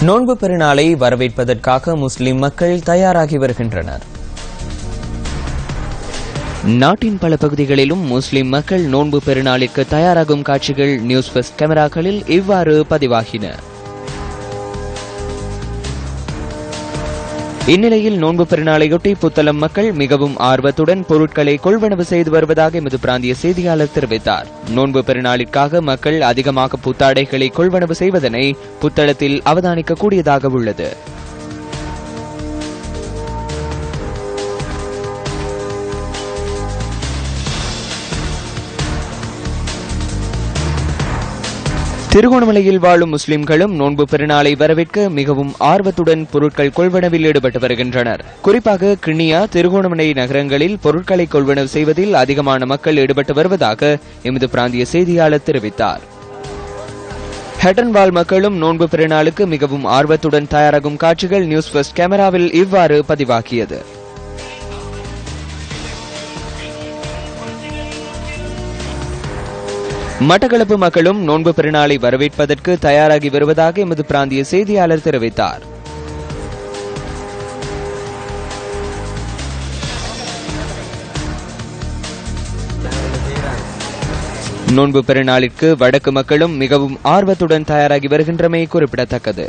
நோன்பு பெருநாளை வரவேற்பதற்காக முஸ்லிம் மக்கள் தயாராகி வருகின்றனர். நாட்டின் பல பகுதிகளிலும் முஸ்லிம் மக்கள் நோன்பு பெருநாளிற்கு தயாராகும் காட்சிகள் நியூஸ் ஃபர்ஸ்ட் கேமராக்களில் இவ்வாறு பதிவாகின. இந்நிலையில் நோன்பு பெருநாளையொட்டி புத்தளம் மக்கள் மிகவும் ஆர்வத்துடன் பொருட்களை கொள்வனவு செய்து வருவதாக எமது பிராந்திய செய்தியாளர் தெரிவித்தார். நோன்பு பெருநாளிற்காக மக்கள் அதிகமாக புத்தாடைகளை கொள்வனவு செய்வதனை புத்தளத்தில் அவதானிக்கக்கூடியதாக உள்ளது. திருகோணமலையில் வாழும் முஸ்லிம்களும் நோன்பு பெருநாளை வரவேற்க மிகவும் ஆர்வத்துடன் பொருட்கள் கொள்வனவில் ஈடுபட்டு வருகின்றனர். குறிப்பாக கிண்ணியா, திருகோணமலை நகரங்களில் பொருட்களை கொள்வனவு செய்வதில் அதிகமான மக்கள் ஈடுபட்டு வருவதாக எமது பிராந்திய செய்தியாளர் தெரிவித்தார். ஹட்டன் வாழ் மக்களும் நோன்பு பெருநாளுக்கு மிகவும் ஆர்வத்துடன் தயாராகும் காட்சிகள் நியூஸ் ஃபர்ஸ்ட் கேமராவில் இவ்வாறு பதிவாகியது. மட்டக்களப்பு மக்களும் நோன்பு பெருநாளை வரவேற்பதற்கு தயாராகி வருவதாக எமது பிராந்திய செய்தியாளர் தெரிவித்தார். நோன்பு பெருநாளிற்கு வடக்கு மக்களும் மிகவும் ஆர்வத்துடன் தயாராகி வருகின்றமை குறிப்பிடத்தக்கது.